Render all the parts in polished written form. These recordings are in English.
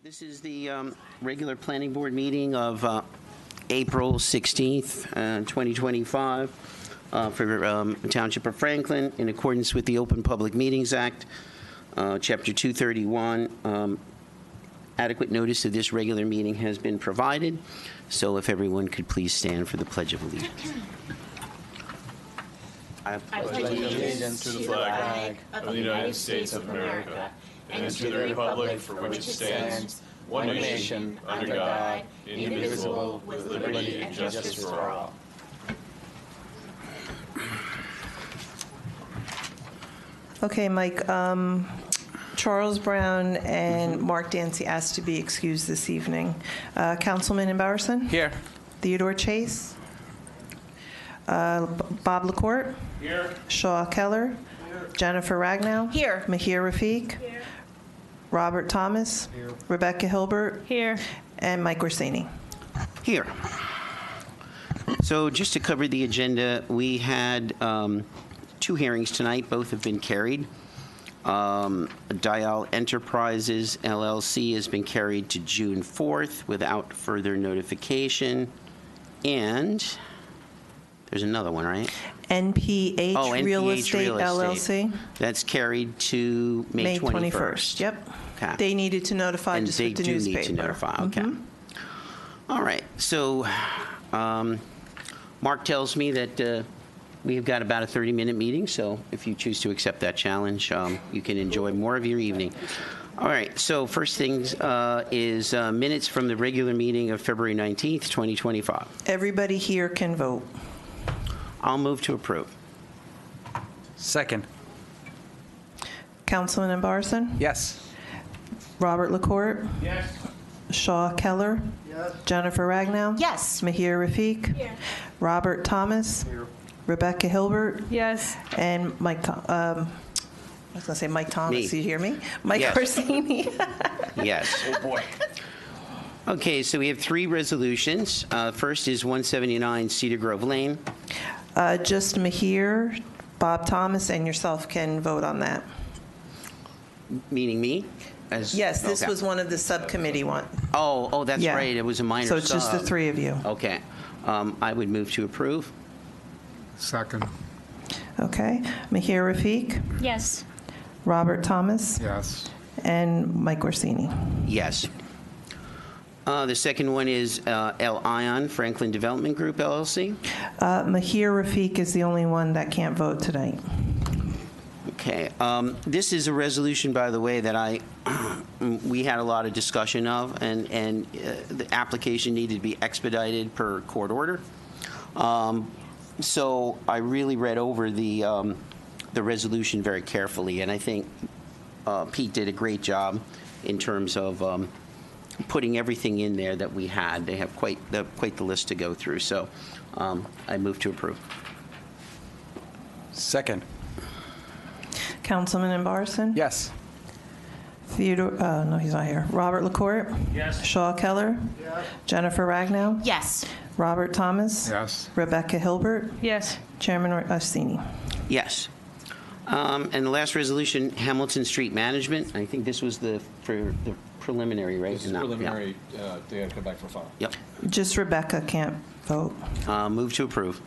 This is the regular planning board meeting of April 16th, 2025 for Township of Franklin in accordance with the Open Public Meetings Act, Chapter 231. Adequate notice of this regular meeting has been provided, so if everyone could please stand for the Pledge of Allegiance. I pledge allegiance to the flag of the United States of America and to the republic for which it stands, one nation, under God, indivisible, with liberty and justice for all. Okay, Mike, Charles Brown and Mark Dancy asked to be excused this evening. Councilman Embarrasson? Here. Theodore Chase? Bob LaCourte? Here. Shaw Keller? Here. Jennifer Ragnow? Here. Mahir Rafiq? Here. Robert Thomas? Here. Rebecca Hilbert? Here. And Mike Orsini. Here. So just to cover the agenda, we had two hearings tonight. Both have been carried. Dial Enterprises, LLC has been carried to June 4th without further notification. And there's another one, right? NPH Real Estate LLC? That's carried to May 21st. Yep. Okay. They needed to notify And just they with the do newspaper. need to notify, okay. All right, so Mark tells me that we've got about a 30-minute meeting, so if you choose to accept that challenge, you can enjoy more of your evening. All right, so first things is minutes from the regular meeting of February 19th, 2025. Everybody here can vote. I'll move to approve. Second. Councilman Embarrasson? Yes. Robert LaCourte? Yes. Shaw Keller? Yes. Jennifer Ragnow? Yes. Mahir Rafiq? Here. Robert Thomas? Here. Rebecca Hilbert? Yes. And Mike, I was going to say Mike Thomas. Me. You hear me? Mike Yes. Orsini. Yes. Oh, boy. Okay, so we have three resolutions. First is 179 Cedar Grove Lane. Just Mahir, Bob Thomas, and yourself can vote on that. Meaning me? Yes, this Okay. was one of the subcommittee one. Oh, that's Yeah. right. It was a minor So it's just the sub. three of you. Okay. I would move to approve. Second. Okay. Mahir Rafiq, Yes. Robert Thomas, Yes. and Mike Orsini. Yes. The second one is El Ion Franklin Development Group, LLC. Mahir Rafiq is the only one that can't vote tonight. Okay. This is a resolution, by the way, that we had a lot of discussion of, and the application needed to be expedited per court order. So I really read over the resolution very carefully, and I think Pete did a great job in terms of putting everything in there that we had. They have quite the list to go through. So I move to approve. Second. Councilman Embarrasson? Yes. Theodore, no, he's not here. Robert LaCourte? Yes. Shaw Keller? Yes. Jennifer Ragnow? Yes. Robert Thomas? Yes. Rebecca Hilbert? Yes. Chairman Orsini. Yes. And the last resolution, Hamilton Street Management. I think this was for the preliminary, right? This is No, preliminary. They had to come back for final. Yep. Just Rebecca can't vote. Move to approve.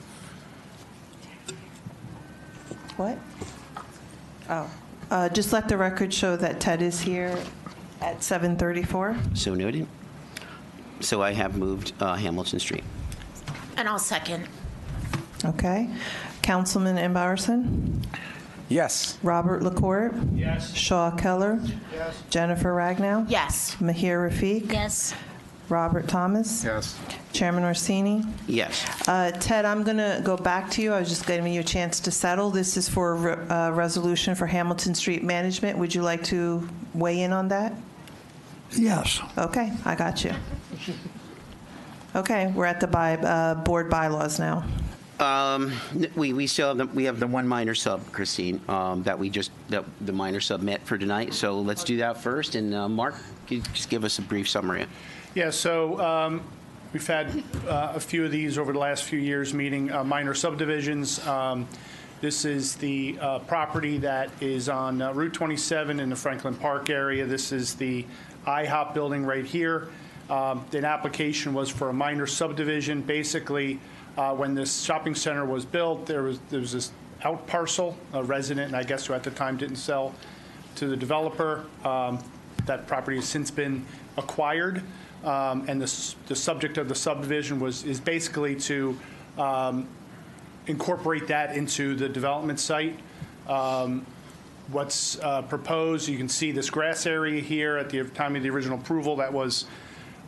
What? Oh, just let the record show that Ted is here at 7:34. So noted. So I have moved Hamilton Street. And I'll second. Okay. Councilman Embarrasson? Yes. Robert LaCourte? Yes. Shaw Keller? Yes. Jennifer Ragnow? Yes. Mahir Rafiq? Yes. Robert Thomas? Yes. Chairman Orsini? Yes. Ted, I'm going to go back to you. I was just giving you a chance to settle. This is for a resolution for Hamilton Street Management. Would you like to weigh in on that? Yes. Okay, I got you. Okay, we're at the board bylaws now. We still have we have the one minor sub, Christine, that the minor sub met for tonight. So let's do that first. And Mark, can you just give us a brief summary? Yeah, so we've had a few of these over the last few years, meeting minor subdivisions. This is the property that is on Route 27 in the Franklin Park area. This is the IHOP building right here. The application was for a minor subdivision. Basically, when this shopping center was built, there was this out parcel, a resident, and I guess who at the time didn't sell to the developer. That property has since been acquired, and the subject of the subdivision is basically to incorporate that into the development site. What's proposed, you can see this grass area here at the time of the original approval that was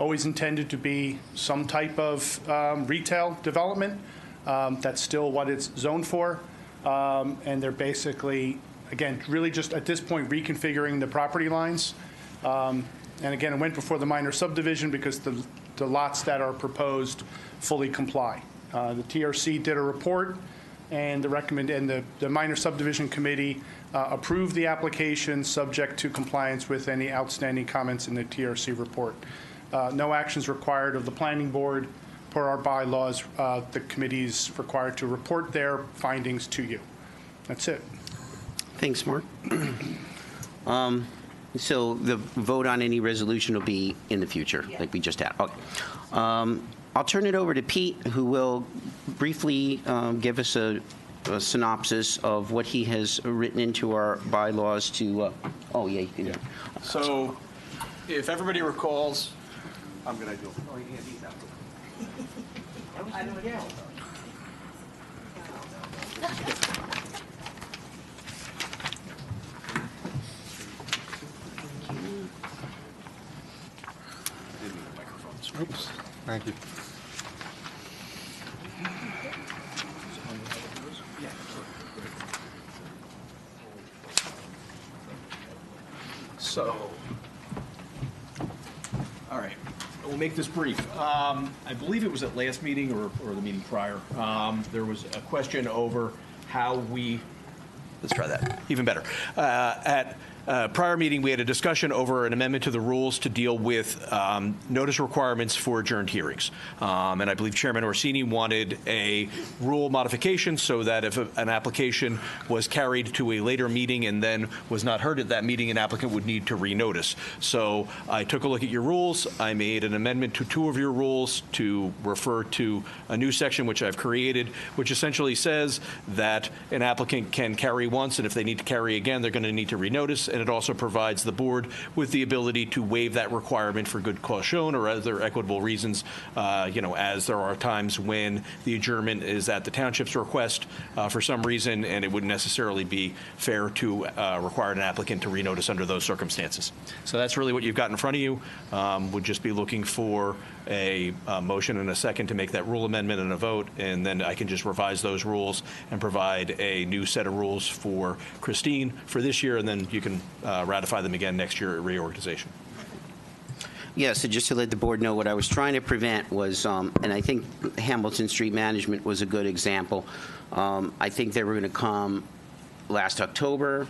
always intended to be some type of retail development. That's still what it's zoned for. And they're basically, again, really just at this point reconfiguring the property lines. And again, it went before the minor subdivision because the lots that are proposed fully comply. The TRC did a report, and the minor subdivision committee approved the application subject to compliance with any outstanding comments in the TRC report. No actions required of the planning board. Per our bylaws, the committee is required to report their findings to you. That's it. Thanks, Mark. So the vote on any resolution will be in the future, like we just had. Okay. I'll turn it over to Pete, who will briefly give us a synopsis of what he has written into our bylaws to, oh, yeah, you can. Yeah. So if everybody recalls, I'm going to do it. Oh, you can't beat that. I know, yeah. Oops, thank you. So, all right, we'll make this brief. I believe it was at last meeting or the meeting prior. There was a question over how we, let's try that, even better. At prior meeting, we had a discussion over an amendment to the rules to deal with notice requirements for adjourned hearings. And I believe Chairman Orsini wanted a rule modification so that if an application was carried to a later meeting and then was not heard at that meeting, an applicant would need to renotice. So I took a look at your rules. I made an amendment to 2 of your rules to refer to a new section which I've created, which essentially says that an applicant can carry once, and if they need to carry again, they're going to need to renotice. And it also provides the board with the ability to waive that requirement for good cause shown or other equitable reasons, as there are times when the adjournment is at the township's request for some reason, and it wouldn't necessarily be fair to require an applicant to renotice under those circumstances. So that's really what you've got in front of you. Would just be looking for a motion and a second to make that rule amendment and a vote, and then I can just revise those rules and provide a new set of rules for Christine for this year, and then you can ratify them again next year at reorganization. Yeah, so just to let the board know, what I was trying to prevent was, and I think Hamilton Street Management was a good example. I think they were going to come last October.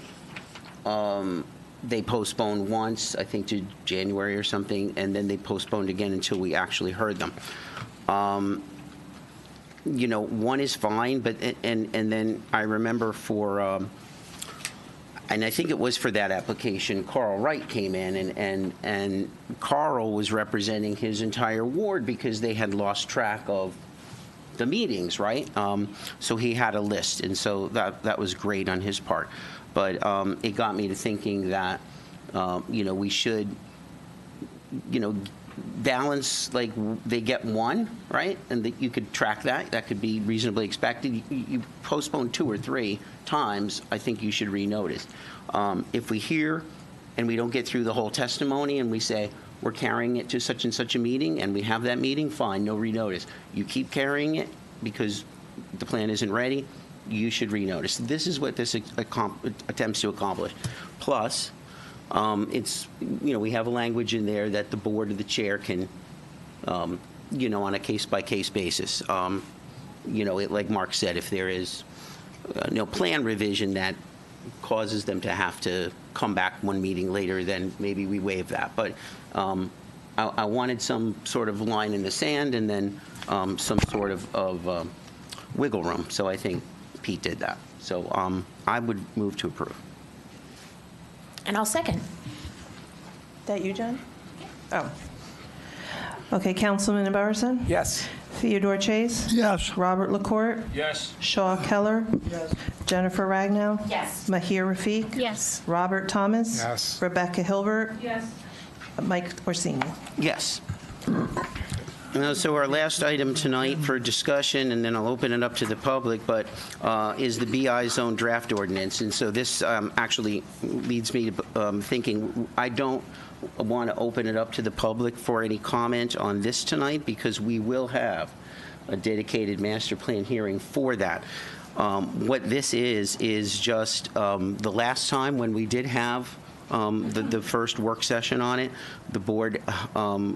They postponed once, I think to January or something, and then they postponed again until we actually heard them. One is fine, but and then I remember for, and I think it was for that application, Carl Wright came in, and Carl was representing his entire ward because they had lost track of the meetings, right? So he had a list, and so that was great on his part. But it got me to thinking that, we should, balance, like they get one, right? And that you could track that. That could be reasonably expected. You postpone 2 or 3 times, I think you should renotice. If we hear and we don't get through the whole testimony and we say, we're carrying it to such and such a meeting and we have that meeting, fine, no renotice. You keep carrying it because the plan isn't ready, you should renotice. This is what this attempts to accomplish. Plus, it's, we have a language in there that the board or the chair can, on a case-by-case basis. Like Mark said, if there is no plan revision that causes them to have to come back one meeting later, then maybe we waive that. But I wanted some sort of line in the sand and then some sort of wiggle room. So I think Pete did that. So I would move to approve. And I'll second. That you, Jen? Oh. Okay, Councilman Embarrasson? Yes. Theodore Chase? Yes. Robert LaCourte? Yes. Shaw Keller? Yes. Jennifer Ragnow? Yes. Mahir Rafiq? Yes. Robert Thomas? Yes. Rebecca Hilbert? Yes. Mike Orsini? Yes. So our last item tonight for discussion, and then I'll open it up to the public, but is the BI zone draft ordinance. And so this actually leads me to thinking I don't want to open it up to the public for any comment on this tonight, because we will have a dedicated master plan hearing for that. What this is just the last time when we did have the first work session on it, the board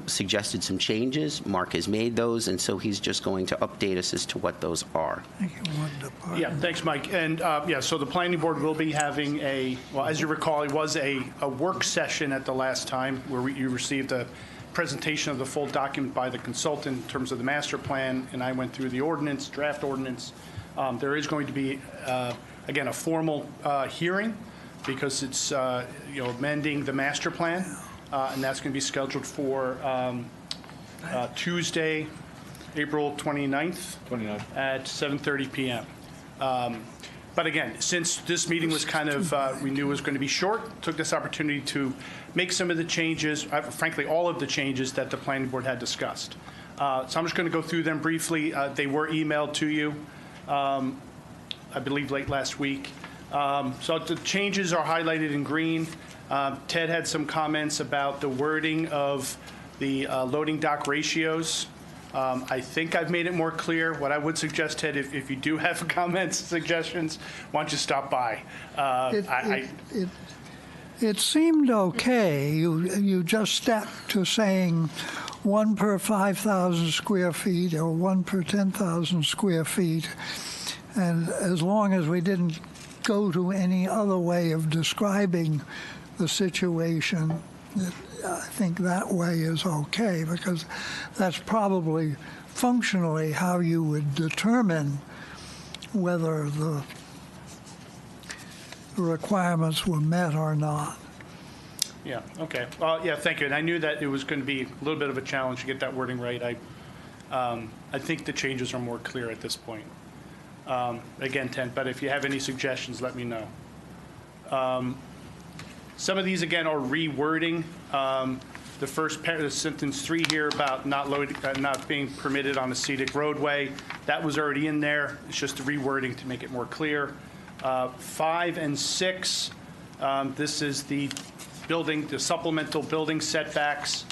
suggested some changes. Mark has made those, and so he's just going to update us as to what those are. Yeah, thanks, Mike. And so the planning board will be having as you recall, it was a work session at the last time where you received a presentation of the full document by the consultant in terms of the master plan, and I went through the ordinance, draft ordinance. There is going to be, again, a formal hearing, because it's amending the master plan, and that's going to be scheduled for Tuesday, April 29th at 7:30 p.m. But again, since this meeting was kind of, we knew it was going to be short, took this opportunity to make some of the changes, frankly, all of the changes that the planning board had discussed. So I'm just going to go through them briefly. They were emailed to you, I believe, late last week. So the changes are highlighted in green. Ted had some comments about the wording of the loading dock ratios. I think I've made it more clear. What I would suggest, Ted, if you do have comments, suggestions, why don't you stop by? It seemed okay. You just stepped to saying 1 per 5,000 square feet or 1 per 10,000 square feet. And as long as we didn't go to any other way of describing the situation, I think that way is okay, because that's probably functionally how you would determine whether the requirements were met or not. Yeah, okay. Thank you. And I knew that it was going to be a little bit of a challenge to get that wording right. I think the changes are more clear at this point. Again, Ted, but if you have any suggestions, let me know. Some of these, again, are rewording. The first sentence 3 here about not being permitted on a scenic roadway, that was already in there. It's just the rewording to make it more clear. 5 and 6, this is the supplemental building setbacks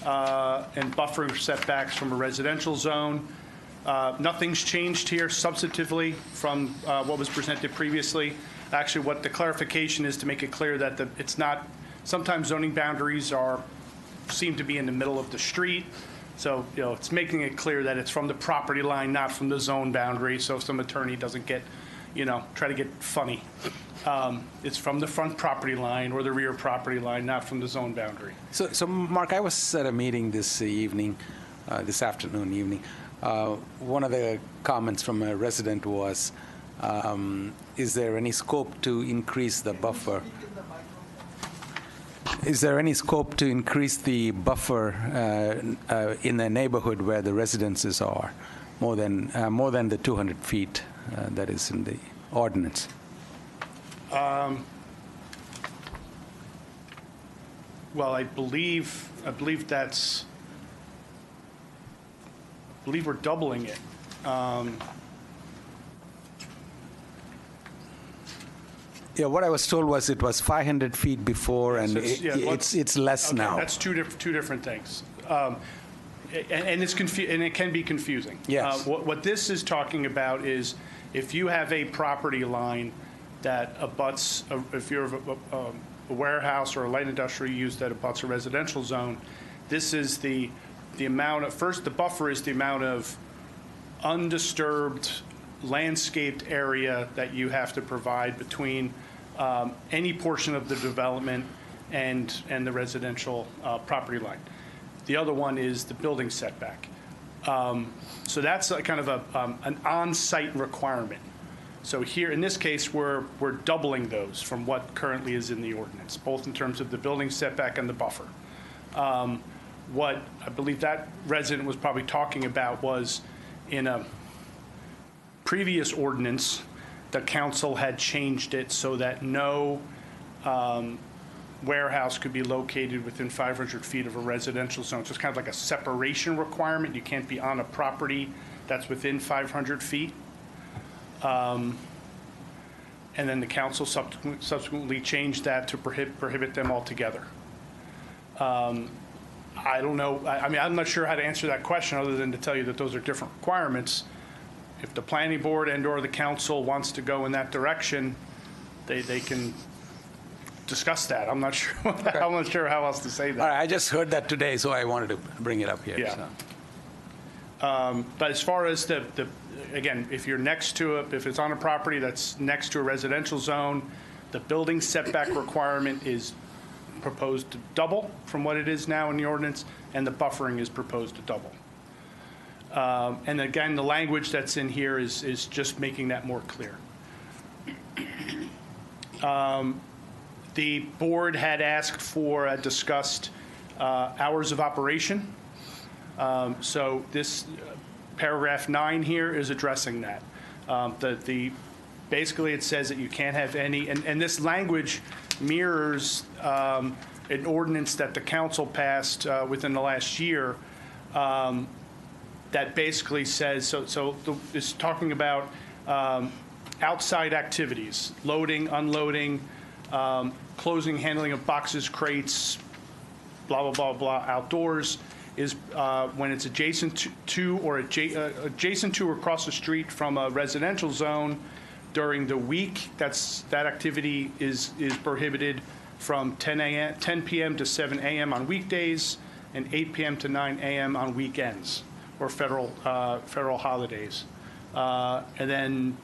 and buffer setbacks from a residential zone. Nothing's changed here substantively from what was presented previously. Actually, what the clarification is to make it clear that it's not, sometimes zoning boundaries seem to be in the middle of the street. So, it's making it clear that it's from the property line, not from the zone boundary. So if some attorney doesn't get, try to get funny. It's from the front property line or the rear property line, not from the zone boundary. So Mark, I was at a meeting this evening, this afternoon. One of the comments from a resident was, is there any scope to increase the buffer? Is there any scope to increase the buffer in the neighborhood where the residences are, more than the 200 feet that is in the ordinance? Well, I believe we're doubling it. What I was told was it was 500 feet before, and it's less okay, now. That's two different things, and it can be confusing. Yes. What this is talking about is if you have a property line that abuts, if you're a warehouse or a light industrial use that abuts a residential zone, this is the amount of, first, the buffer is the amount of undisturbed landscaped area that you have to provide between any portion of the development and the residential property line. The other one is the building setback. So that's kind of an on-site requirement. So here, in this case, we're doubling those from what currently is in the ordinance, both in terms of the building setback and the buffer. What I believe that resident was probably talking about was in a previous ordinance, the council had changed it so that no warehouse could be located within 500 feet of a residential zone. So it's kind of like a separation requirement. You can't be on a property that's within 500 feet. And then the council subsequently changed that to prohibit them altogether. I don't know. I mean, I'm not sure how to answer that question other than to tell you that those are different requirements. If the planning board and/or the council wants to go in that direction, they can discuss that. I'm not sure. Okay. I'm not sure how else to say that. All right, I just heard that today, so I wanted to bring it up here. Yeah. So. But as far as again, if you're next to if it's on a property that's next to a residential zone, the building setback requirement is proposed to double from what it is now in the ordinance, and the buffering is proposed to double. And again, the language that's in here is just making that more clear. The board had asked for discussed hours of operation. So this paragraph 9 here is addressing that. Basically it says that you can't have any, and this language mirrors an ordinance that the council passed within the last year that basically says, it's talking about outside activities, loading, unloading, closing, handling of boxes, crates, blah, blah, blah, blah, outdoors, is when it's adjacent to or across the street from a residential zone during the week. That activity is prohibited from 10 p.m. to 7 a.m. on weekdays and 8 p.m. to 9 a.m. on weekends or federal holidays. And then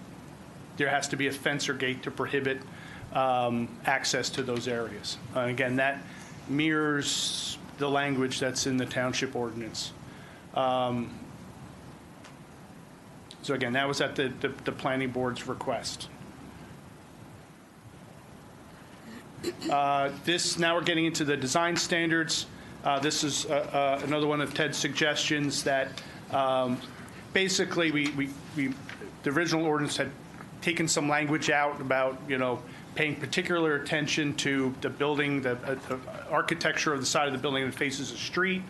there has to be a fence or gate to prohibit access to those areas. Again, that mirrors the language that's in the township ordinance. So again, that was at the planning board's request. Now we're getting into the design standards. This is another one of Ted's suggestions that basically the original ordinance had taken some language out about, paying particular attention to the building, the architecture of the side of the building that faces a street.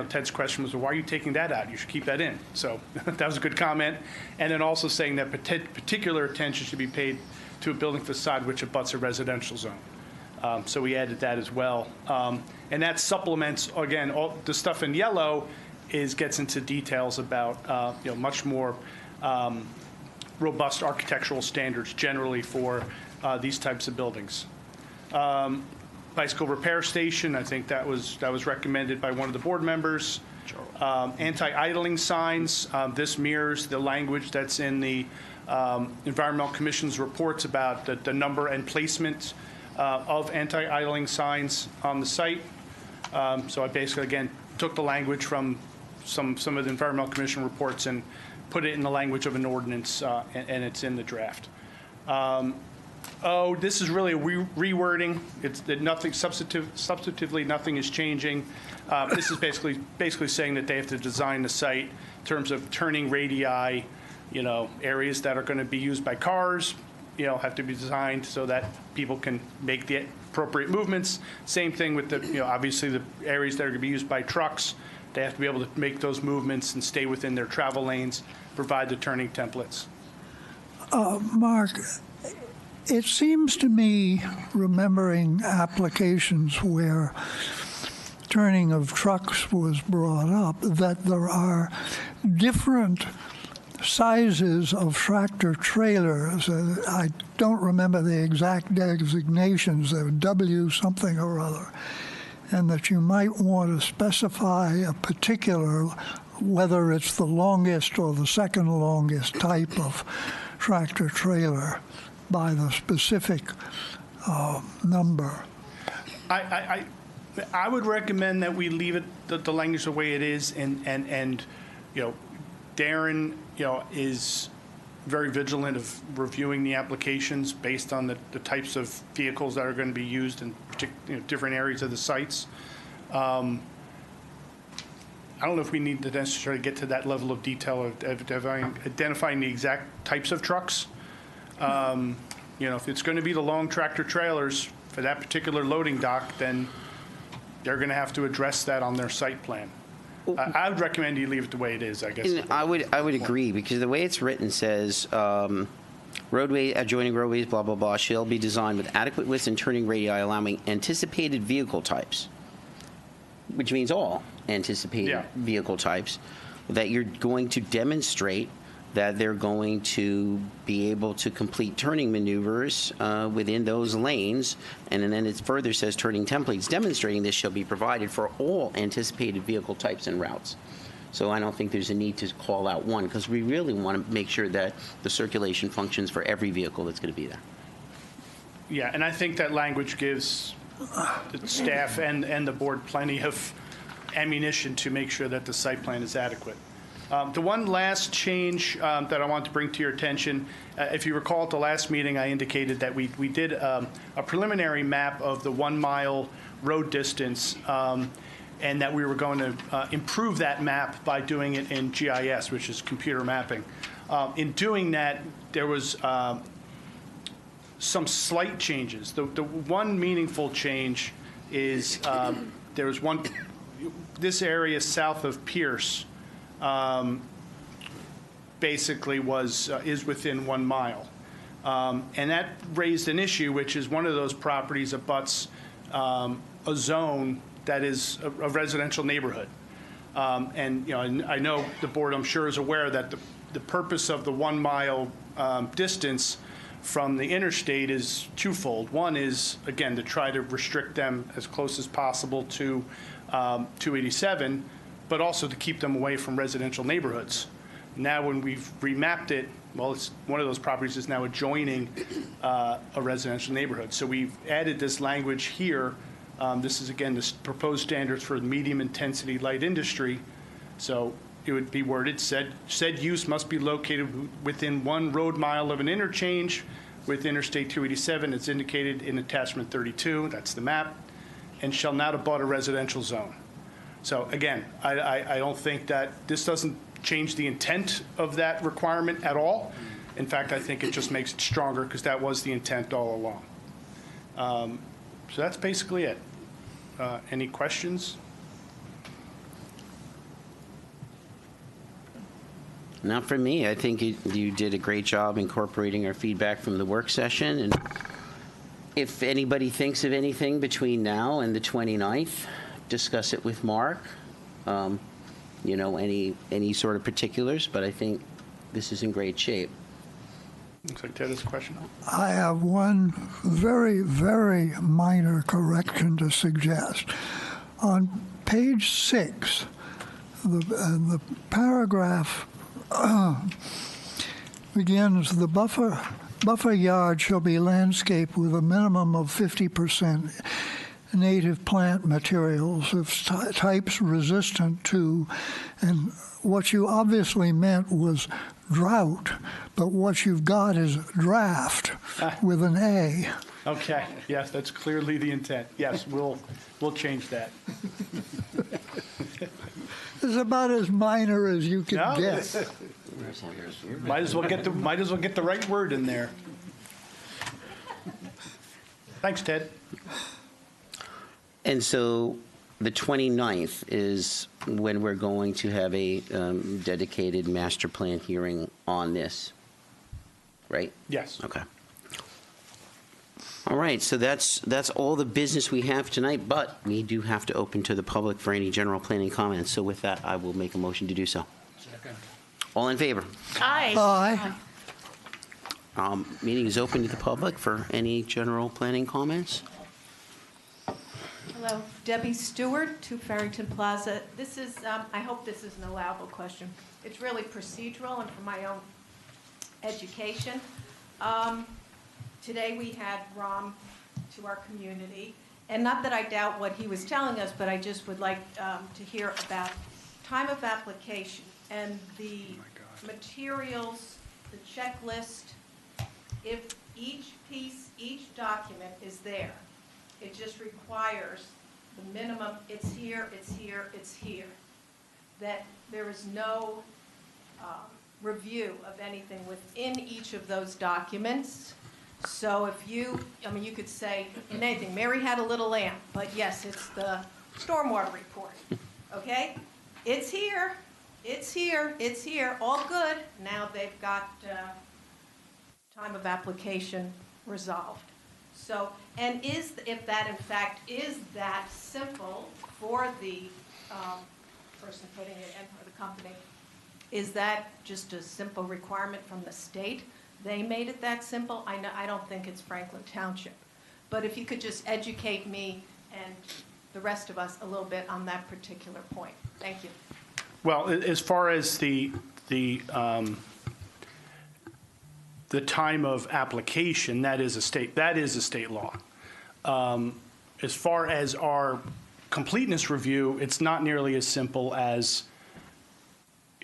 Ted's question was, well, why are you taking that out? You should keep that in. So that was a good comment. And then also saying that particular attention should be paid to a building facade which abuts a residential zone. So we added that as well. And that supplements, again, all the stuff in yellow gets into details about much more robust architectural standards generally for these types of buildings. Bicycle repair station, I think that was recommended by one of the board members. Anti-idling signs, this mirrors the language that's in the Environmental Commission's reports about the number and placement of anti-idling signs on the site. So I basically, again, took the language from some of the Environmental Commission reports and put it in the language of an ordinance, and it's in the draft. This is really a rewording. It's that nothing substantively nothing is changing. This is basically saying that they have to design the site in terms of turning radii, areas that are going to be used by cars, have to be designed so that people can make the appropriate movements. Same thing with obviously the areas that are going to be used by trucks. They have to be able to make those movements and stay within their travel lanes, provide the turning templates. Mark, it seems to me, remembering applications where turning of trucks was brought up, that there are different sizes of tractor trailers. I don't remember the exact designations. They're W something or other. And that you might want to specify a particular, whether it's the longest or the second longest type of tractor trailer by the specific number. I would recommend that we leave it the language the way it is, and Darren is very vigilant of reviewing the applications based on the types of vehicles that are going to be used in different areas of the sites. I don't know if we need to necessarily get to that level of detail of identifying the exact types of trucks. If it's going to be the long tractor trailers for that particular loading dock, then they're going to have to address that on their site plan. I would recommend you leave it the way it is, I guess. And I would agree, because the way it's written says, roadway, adjoining roadways, blah, blah, blah, shall be designed with adequate widths and turning radii allowing anticipated vehicle types, which means all anticipated vehicle types, that you're going to demonstrate that they're going to be able to complete turning maneuvers within those lanes. And then it further says turning templates demonstrating this shall be provided for all anticipated vehicle types and routes. So I don't think there's a need to call out one, because we really want to make sure that the circulation functions for every vehicle that's going to be there. Yeah, and I think that language gives the staff and the board plenty of ammunition to make sure that the site plan is adequate. The one last change that I want to bring to your attention, if you recall at the last meeting, I indicated that we did a preliminary map of the 1 mile road distance, and that we were going to improve that map by doing it in GIS, which is computer mapping. In doing that, there was some slight changes. The one meaningful change is there was one, this area south of Pierce, basically is within 1 mile. And that raised an issue, which is one of those properties abuts a zone that is a residential neighborhood. And I know the board, I'm sure, is aware that the purpose of the 1 mile distance from the interstate is twofold. One is, again, to try to restrict them as close as possible to 287, but also to keep them away from residential neighborhoods. Now, when we've remapped it, well, it's one of those properties is now adjoining a residential neighborhood. So we've added this language here. This is, again, the proposed standards for medium intensity light industry. So it would be worded, said use must be located within 1 road mile of an interchange with Interstate 287. It's indicated in attachment 32, that's the map, and shall not abut a residential zone. So again, I don't think that this doesn't change the intent of that requirement at all. In fact, I think it just makes it stronger, because that was the intent all along. So that's basically it. Any questions? Not for me. I think you did a great job incorporating our feedback from the work session. And if anybody thinks of anything between now and the 29th, discuss it with Mark. Any sort of particulars, but I think this is in great shape. Looks like Ted has a question. I have one very, very minor correction to suggest. On page 6, the paragraph begins, the buffer yard shall be landscaped with a minimum of 50% native plant materials of types resistant to, and what you obviously meant was drought, but what you've got is draft with an A. Okay, yes, that's clearly the intent. Yes, we'll change that. It's about as minor as you can get. Might as well get the right word in there. Thanks, Ted. And so the 29th is when we're going to have a dedicated master plan hearing on this, right? Yes. Okay. All right, so that's all the business we have tonight, but we do have to open to the public for any general planning comments. So with that, I will make a motion to do so. Second. All in favor? Aye. Aye. Meeting is open to the public for any general planning comments. Hello, Debbie Stewart, 2 Farrington Plaza. This is, I hope this is an allowable question. It's really procedural and for my own education. Today we had Ram to our community, and not that I doubt what he was telling us, but I just would like to hear about time of application and the materials the checklist, if each piece, each document is there, it just requires the minimum, it's here, it's here, it's here. That there is no review of anything within each of those documents. So if you, I mean, you could say in anything, Mary had a little lamb, but yes, it's the stormwater report, okay? It's here, it's here, it's here, all good. Now they've got time of application resolved. So, and if that in fact is that simple for the person putting it in, for the company, is that just a simple requirement from the state? They made it that simple? I don't think it's Franklin Township. But if you could just educate me and the rest of us a little bit on that particular point. Thank you. Well, as far as the time of application, that is a state law. As far as our completeness review, it's not nearly as simple as,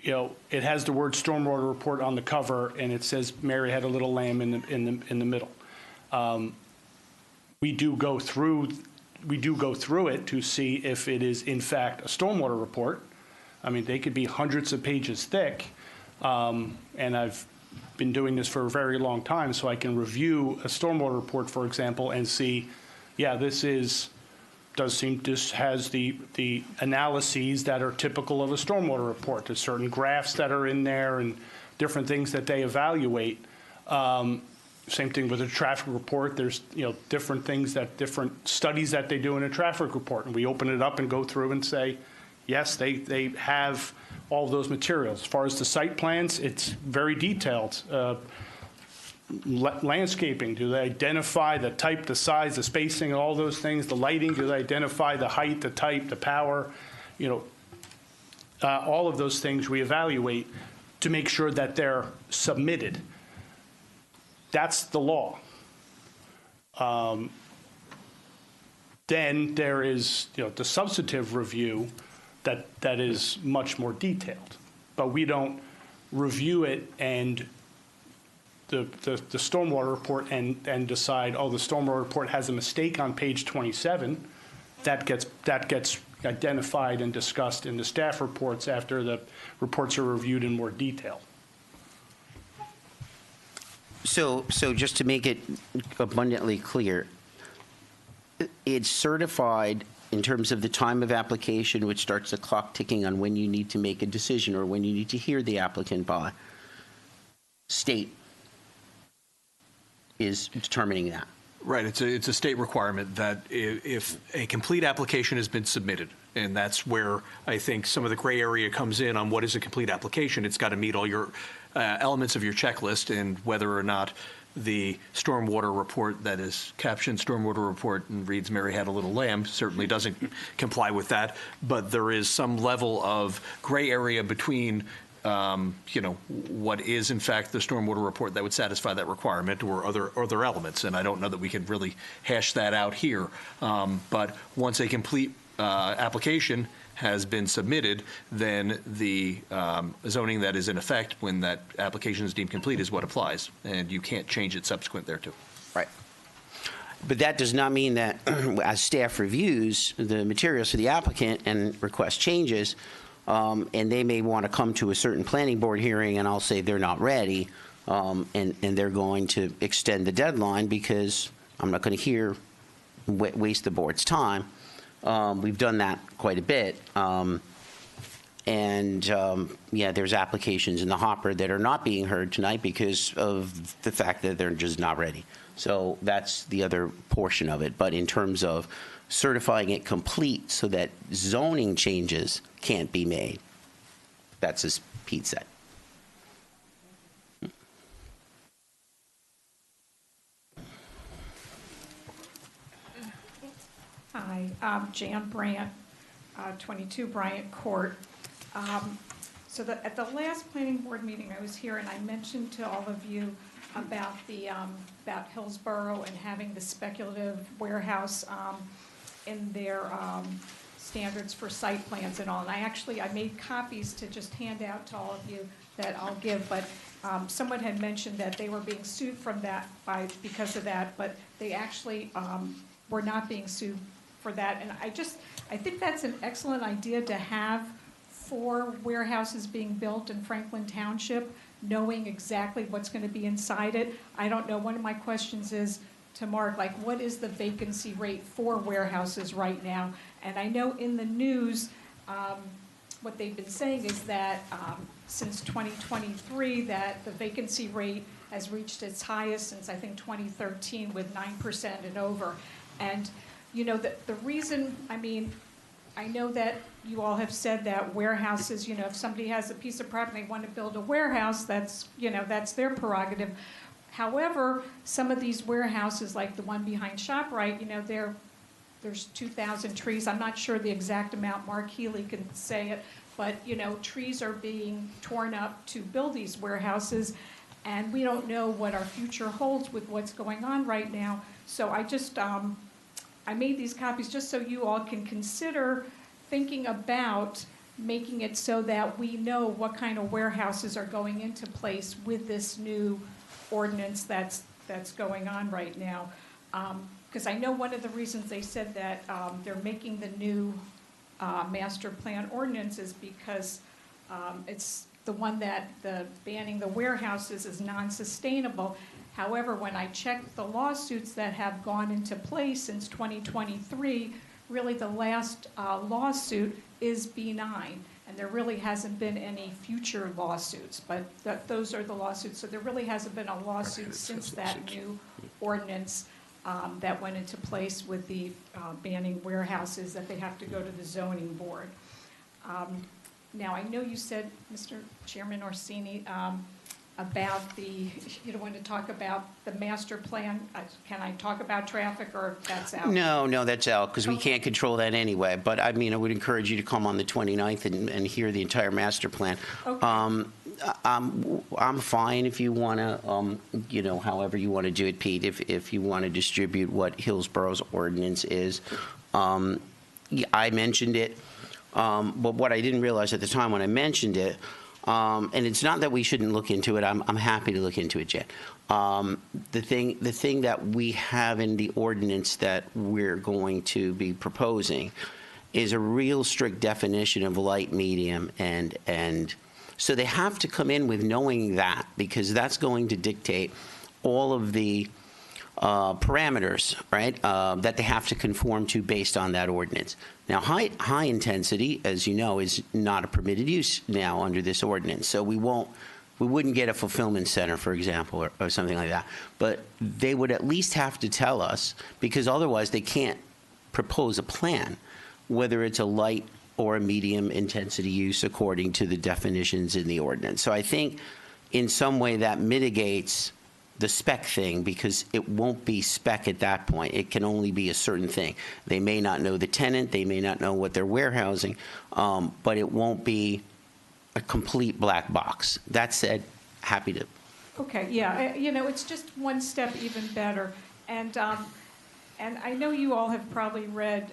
you know, it has the word stormwater report on the cover and it says Mary had a little lamb in the middle. We do go through it to see if it is in fact a stormwater report. I mean, they could be hundreds of pages thick, and I've been doing this for a very long time, so I can review a stormwater report, for example, and see, yeah, this has the analyses that are typical of a stormwater report. There's certain graphs that are in there and different things that they evaluate. Same thing with a traffic report. There's, you know, different things different studies that they do in a traffic report, and we open it up and go through and say, yes, they have all of those materials. As far as the site plans, it's very detailed. Landscaping, do they identify the type, the size, the spacing, all those things? The lighting, do they identify the height, the type, the power? You know, all of those things we evaluate to make sure that they're submitted. That's the law. Then there is, you know, the substantive review that is much more detailed, but we don't review it and the stormwater report and decide, oh, the stormwater report has a mistake on page 27. That gets identified and discussed in the staff reports after the reports are reviewed in more detail. So just to make it abundantly clear, it's certified in terms of the time of application, which starts the clock ticking on when you need to make a decision or when you need to hear the applicant by. State is determining that. Right, it's a state requirement that if a complete application has been submitted, and that's where I think some of the gray area comes in on what is a complete application. It's got to meet all your elements of your checklist, and whether or not the stormwater report that is captioned stormwater report and reads Mary had a little lamb certainly doesn't comply with that, but there is some level of gray area between you know, what is in fact the stormwater report that would satisfy that requirement, or other elements, and I don't know that we can really hash that out here. But once a complete application has been submitted, then the zoning that is in effect when that application is deemed complete is what applies, and you can't change it subsequent thereto. Right. But that does not mean that as staff reviews the materials for the applicant and request changes, and they may want to come to a certain planning board hearing, and I'll say they're not ready, and they're going to extend the deadline because I'm not going to waste the board's time. We've done that quite a bit. Yeah, there's applications in the hopper that are not being heard tonight because of the fact that they're just not ready. So that's the other portion of it. But in terms of certifying it complete so that zoning changes can't be made, that's as Pete said. Hi, I'm Jan Brandt, 22 Bryant Court. So at the last planning board meeting I was here, and I mentioned to all of you about about Hillsborough and having the speculative warehouse in their standards for site plans and all. And I made copies to just hand out to all of you that I'll give, but someone had mentioned that they were being sued from that because of that, but they actually were not being sued for that. And I think that's an excellent idea to have for warehouses being built in Franklin Township, knowing exactly what's going to be inside it. I don't know, one of my questions is to Mark, like, what is the vacancy rate for warehouses right now? And I know in the news, what they've been saying is that since 2023, that the vacancy rate has reached its highest since, I think, 2013 with 9% and over. And, you know, the reason, I mean, I know that you all have said that warehouses, you know, if somebody has a piece of property, they want to build a warehouse, that's, you know, that's their prerogative. However, some of these warehouses, like the one behind ShopRite, you know, there's 2,000 trees. I'm not sure the exact amount, Mark Healy can say it, but, you know, trees are being torn up to build these warehouses, and we don't know what our future holds with what's going on right now. So I just, I made these copies just so you all can consider thinking about making it so that we know what kind of warehouses are going into place with this new ordinance that's going on right now. Because I know one of the reasons they said that they're making the new master plan ordinance is because it's the one that banning the warehouses is non-sustainable. However, when I checked the lawsuits that have gone into place since 2023, really the last lawsuit is benign, and there really hasn't been any future lawsuits, but those are the lawsuits. So there really hasn't been a lawsuit since that new ordinance that went into place with the banning warehouses, that they have to go to the zoning board. Now, I know you said, Mr. Chairman Orsini, about you don't want to talk about the master plan. Can I talk about traffic, or that's out? No, that's out, because we can't control that anyway. But, I mean, I would encourage you to come on the 29th and hear the entire master plan. Okay. I'm fine if you want to, you know, however you want to do it, Pete, if you want to distribute what Hillsborough's ordinance is. I mentioned it, but what I didn't realize at the time when I mentioned it, and it's not that we shouldn't look into it. I'm happy to look into it, Jen. The thing that we have in the ordinance that we're going to be proposing is a real strict definition of light, medium, and so they have to come in with knowing that, because that's going to dictate all of the parameters, right, that they have to conform to based on that ordinance. Now, high intensity, as you know, is not a permitted use now under this ordinance. So we wouldn't get a fulfillment center, for example, or something like that. But they would at least have to tell us, because otherwise they can't propose a plan, whether it's a light or a medium intensity use according to the definitions in the ordinance. So I think in some way that mitigates the spec thing, because it won't be spec at that point. It can only be a certain thing. They may not know the tenant, they may not know what they're warehousing, but it won't be a complete black box. That said, happy to. Okay, yeah, you know, it's just one step even better. And I know you all have probably read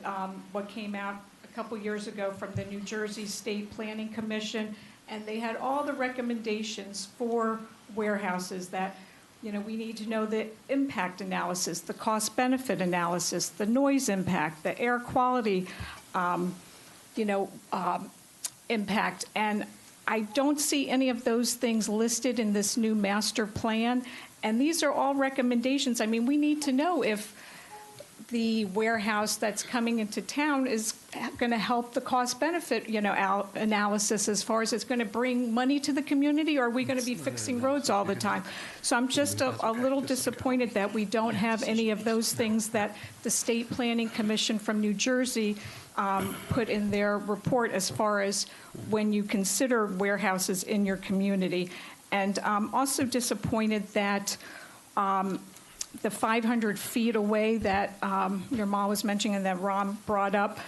what came out a couple years ago from the New Jersey State Planning Commission, and they had all the recommendations for warehouses that, you know, we need to know the impact analysis, the cost-benefit analysis, the noise impact, the air quality, impact. And I don't see any of those things listed in this new master plan. And these are all recommendations. I mean, we need to know if the warehouse that's coming into town is going to help the cost-benefit, analysis, as far as it's going to bring money to the community, or are we going to be fixing roads all the time? So I'm just a little disappointed that we don't have any of those things that the State Planning Commission from New Jersey put in their report as far as when you consider warehouses in your community. And I'm also disappointed that the 500 feet away that your mom was mentioning and that Ron brought up,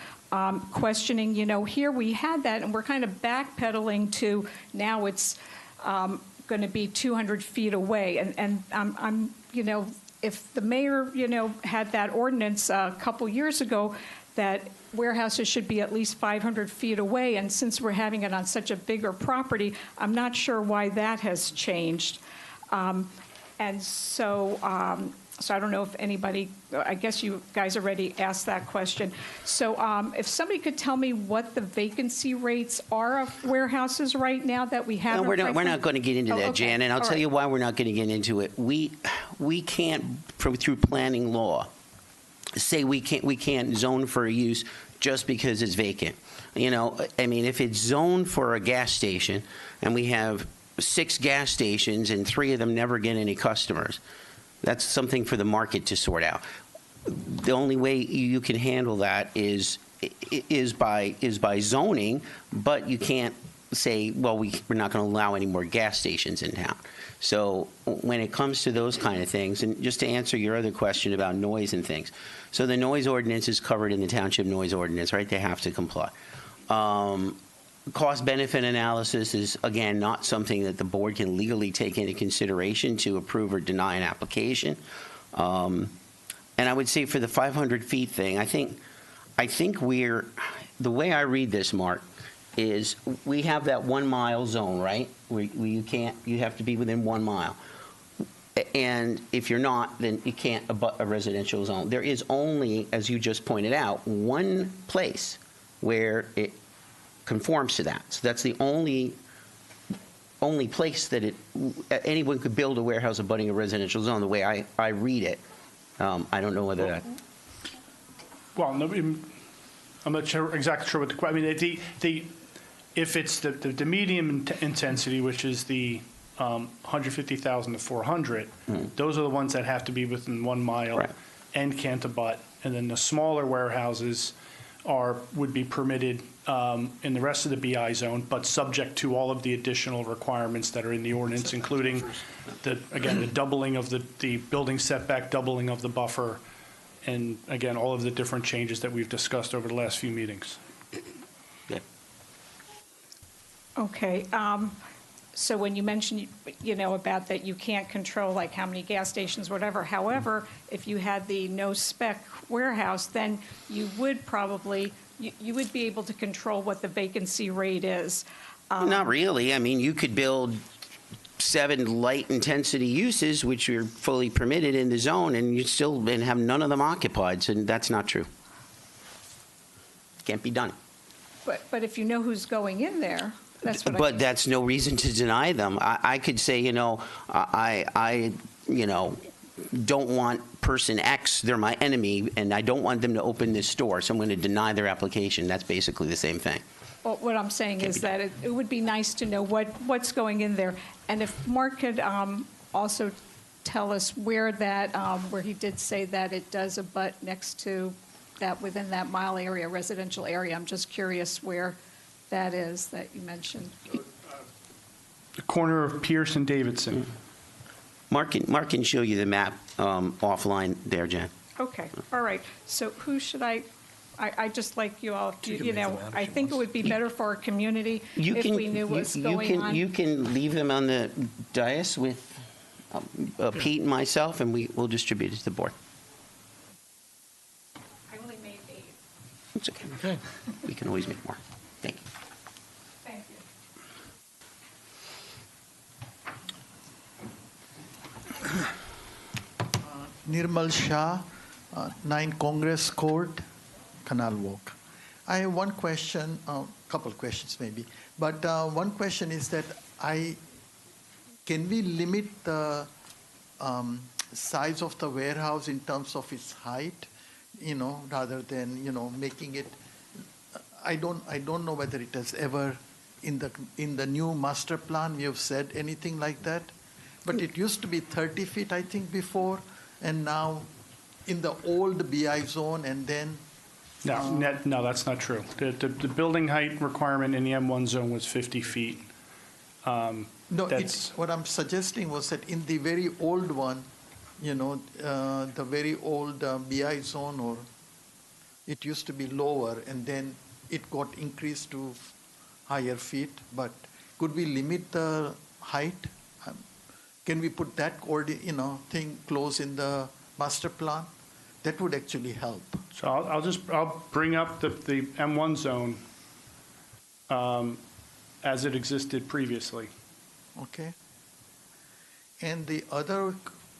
questioning, here we had that, and we're kind of backpedaling to now it's going to be 200 feet away. And I'm if the mayor, had that ordinance a couple years ago, that warehouses should be at least 500 feet away, and since we're having it on such a bigger property, I'm not sure why that has changed. And so I don't know if anybody, I guess you guys already asked that question. So if somebody could tell me what the vacancy rates are of warehouses right now that we have. No, we're not going to get into that, okay. Jan, and I'll All tell right. you why we're not going to get into it. We can't, through planning law, say we can't zone for a use just because it's vacant. You know, I mean, if it's zoned for a gas station and we have 6 gas stations and 3 of them never get any customers, that's something for the market to sort out. The only way you can handle that is by zoning, but you can't say, well, we're not going to allow any more gas stations in town. So when it comes to those kind of things, and just to answer your other question about noise and things, so the noise ordinance is covered in the township noise ordinance, right? They have to comply. Cost-benefit analysis is, again, not something that the board can legally take into consideration to approve or deny an application. And I would say for the 500 feet thing, I think the way I read this, Mark, is we have that 1 mile zone, right? Where you have to be within 1 mile. And if you're not, then you can't abut a residential zone. There is only, as you just pointed out, one place where it conforms to that. So that's the only place that anyone could build a warehouse abutting a residential zone, the way I read it. I don't know whether that... Well, no, I'm not exactly sure what the question, I mean, if it's the medium intensity, which is the 150,000 to 400, those are the ones that have to be within 1 mile Right. and can't abut. And then the smaller warehouses would be permitted in the rest of the BI zone, but subject to all of the additional requirements that are in the ordinance, including the doubling of the building setback, doubling of the buffer, and again, all of the different changes that we've discussed over the last few meetings. Yeah. Okay, so when you mentioned, about that you can't control like how many gas stations, whatever, however, if you had the no-spec warehouse, then you would probably, you would be able to control what the vacancy rate is. Not really. I mean, you could build 7 light-intensity uses, which are fully permitted in the zone, and you still have none of them occupied, so that's not true. Can't be done. But if you know who's going in there, that's what But that's no reason to deny them. I could say, I don't want person X, they're my enemy, and I don't want them to open this store, so I'm going to deny their application. That's basically the same thing. Well, what I'm saying is that it would be nice to know what's going in there. And if Mark could also tell us where he did say that it does abut next to that, within that mile area, residential area. I'm just curious where that is that you mentioned. The corner of Pierce and Davidson. Mark can show you the map offline there, Jen. Okay, all right. So who should I just like you all, I think it would be better for our community if we knew what's going on. You can leave them on the dais with Pete and myself, and we'll distribute it to the board. I only made 8. It's okay. We can always make more. Thank you. Thank you. Nirmal Shah, 9 Congress Court, Canal Walk. I have one question, couple of questions maybe, but one question is that can we limit the size of the warehouse in terms of its height, rather than, making it, I don't know whether it has ever, in the new master plan, we have said anything like that, but it used to be 30 feet, I think, before, and now in the old BI zone, and then... No, that's not true. The building height requirement in the M1 zone was 50 feet. What I'm suggesting was that in the very old one, the very old BI zone, or it used to be lower, and then it got increased to higher feet, but could we limit the height? Can we put that thing close in the master plan? That would actually help. So I'll bring up the M1 zone as it existed previously. Okay. And the other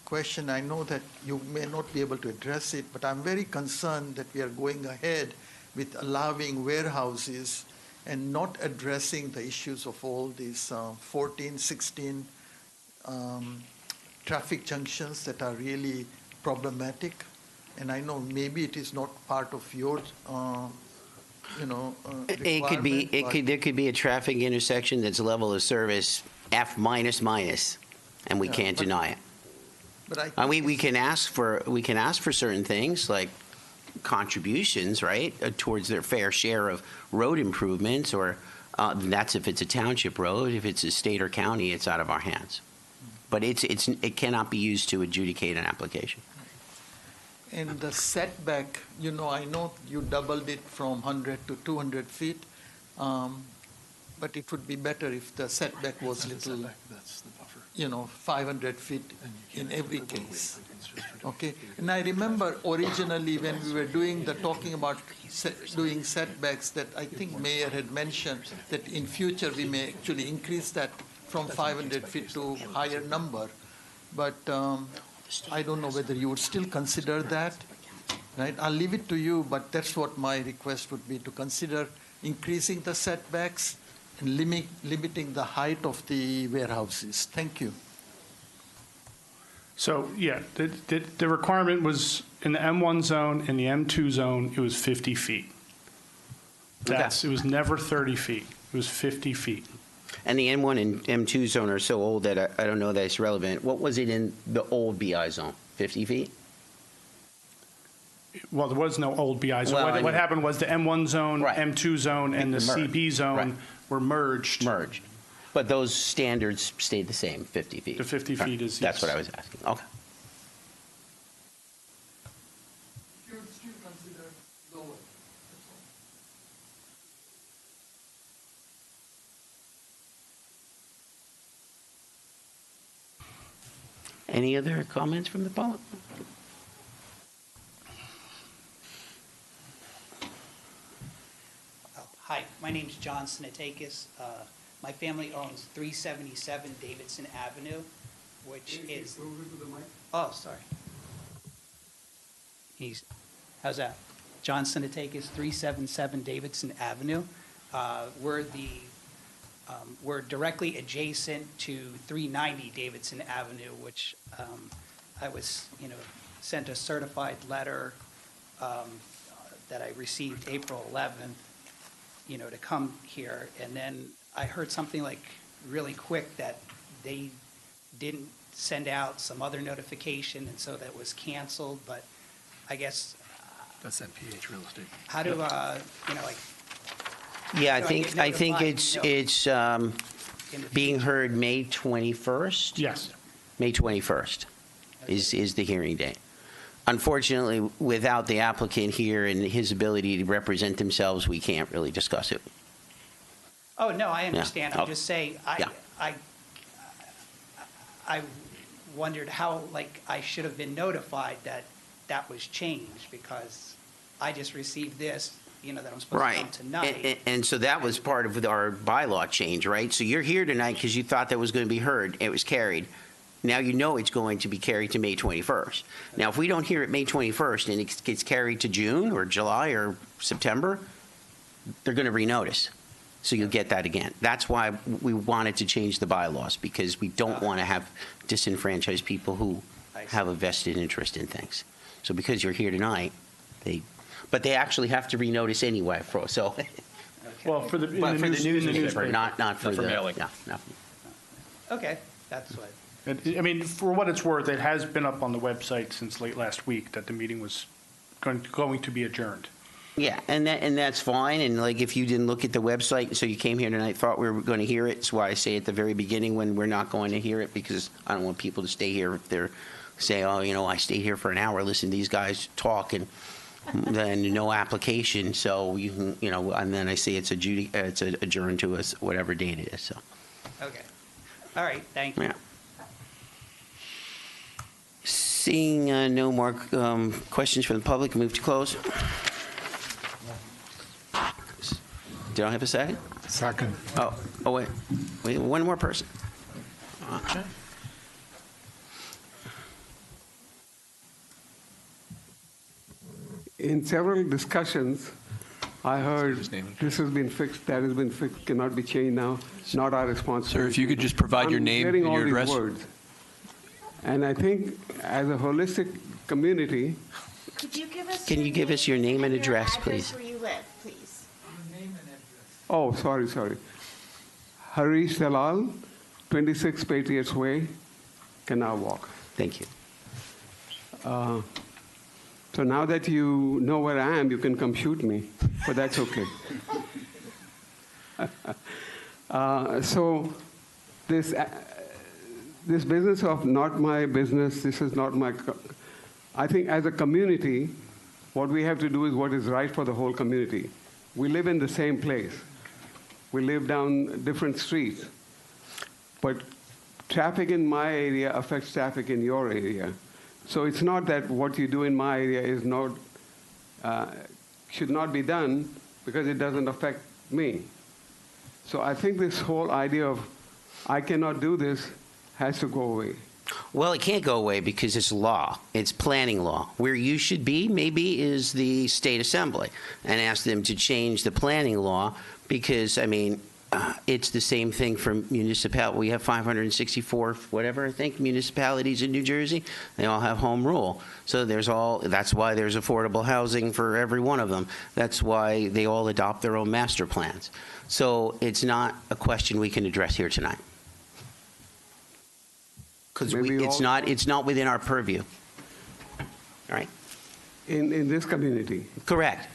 question, I know that you may not be able to address it, but I'm very concerned that we are going ahead with allowing warehouses and not addressing the issues of all these 14, 16 traffic junctions that are really problematic. And I know maybe it is not part of your, It could be, there could be a traffic intersection that's level of service F minus minus, and we can't deny it. But We can ask for certain things like contributions, right, towards their fair share of road improvements, or that's if it's a township road. If it's a state or county, it's out of our hands. But it cannot be used to adjudicate an application. And the setback, I know you doubled it from 100 to 200 feet, but it would be better if the setback was little, That's the buffer. 500 feet in every case. Okay? And I remember originally when we were talking about doing setbacks, that I think Mayor had mentioned that in future we may actually increase that from 500 feet to higher number. But I don't know whether you would still consider that, right? I'll leave it to you, but that's what my request would be, to consider increasing the setbacks and limiting the height of the warehouses. Thank you. So, yeah, the requirement was in the M1 zone and the M2 zone, it was 50 feet. It was never 30 feet. It was 50 feet. And the N1 and M2 zone are so old that I don't know that it's relevant. What was it in the old BI zone? 50 feet? Well, there was no old BI zone. Well, What happened was the M1 zone, Right. M2 zone, and the Merged. CB zone Right. were merged. But those standards stayed the same, 50 feet. The 50 feet is, That's yes. what I was asking. Okay. You would still consider lower. Any other comments from the public? Hi, my name's John Sinatakis. My family owns 377 Davidson Avenue, which is... Oh, sorry. How's that? John Sinatakis, 377 Davidson Avenue. We're directly adjacent to 390 Davidson Avenue, which I was, sent a certified letter that I received April 11th, to come here. And then I heard something like really quick that they didn't send out some other notification, and so that was canceled. But I guess. That's that PH real estate. How do, Yeah, I Do I think get it's being heard May 21st. Yes. May 21st is the hearing date. Unfortunately, without the applicant here and his ability to represent themselves, we can't really discuss it. Oh, no, I understand. Yeah. I'm just saying, Yeah. I wondered how, I should have been notified that that was changed, because I just received this, that I'm supposed to come tonight. And so that was part of our bylaw change, right? So you're here tonight because you thought that was going to be heard. It was carried. Now you know it's going to be carried to May 21st. Now, if we don't hear it May 21st and it gets carried to June or July or September, they're going to renotice. So you'll get that again. That's why we wanted to change the bylaws, because we don't want to have disenfranchised people who have a vested interest in things. So because you're here tonight, but they actually have to renotice anyway. Well, for the newspaper, not for mailing. Yeah, no. Okay, that's what. I mean, for what it's worth, it has been up on the website since late last week that the meeting was going to be adjourned. Yeah, and that's fine. And if you didn't look at the website, so you came here tonight, thought we were going to hear it. That's why I say at the very beginning when we're not going to hear it, because I don't want people to stay here if they're say, oh, I stayed here for an hour, listen to these guys talk, and then no application. So you can, and then I say it's adjourned to us whatever date it is. So. Okay. All right. Thank you. Yeah. Seeing no more questions from the public, move to close. Did I have a second? Second. Oh, wait, one more person. Okay. In several discussions, I heard this has been fixed, that has been fixed, cannot be changed now, not our responsibility. Sir, if you could just provide your name and your address. I'm hearing all these words. And I think as a holistic community. Can you give us your name and address, please? Where you live, please. Oh, sorry. Harish Dalal, 26 Patriots Way, Canal Walk. Thank you. So now that you know where I am, you can come shoot me, but that's okay. So this business of not my business, this is not my, I think as a community, what we have to do is what is right for the whole community. We live in the same place. We live down different streets. But traffic in my area affects traffic in your area. So it's not that what you do in my area is not, should not be done because it doesn't affect me. So I think this whole idea of I cannot do this has to go away. Well, it can't go away because it's law. It's planning law. Where you should be, maybe, is the state assembly and ask them to change the planning law because, I mean, it's the same thing for municipality. We have 564, whatever, I think, municipalities in New Jersey. They all have home rule. So that's why there's affordable housing for every one of them. That's why they all adopt their own master plans. So it's not a question we can address here tonight. Because it's not within our purview. All right? In this community? Correct.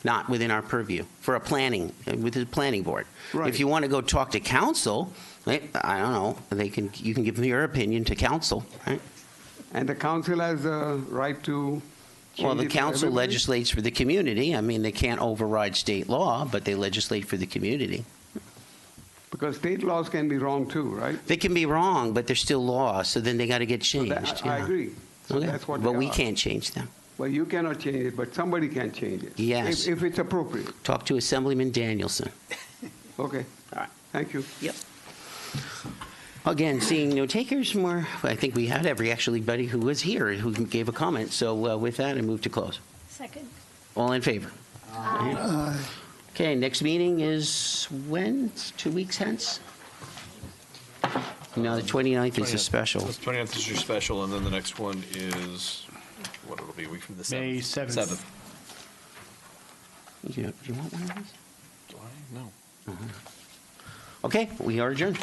Not within our purview for with the planning board. Right. If you want to go talk to council, I don't know, you can give them your opinion to council, right? And the council has a right to change Well, the it for council everybody? legislates for the community. I mean, they can't override state law, but they legislate for the community. Because state laws can be wrong too, right? They can be wrong, but they're still laws, so then they got to get changed. I agree. So Okay. that's what But they we are. can't change them. Well, you cannot change it, but somebody can change it. Yes. If it's appropriate. Talk to Assemblyman Danielson. Okay. All right. Thank you. Yep. Again, seeing no takers, I think we had everybody who was here who gave a comment. So with that, I move to close. Second. All in favor? Aye. Okay, next meeting is when? It's 2 weeks hence? No, the 29th is a special. 29th is your special, and then the next one is, what it'll be, a week from the 7th? May 7th. Do you want one of these? Do I? No. Okay, we are adjourned.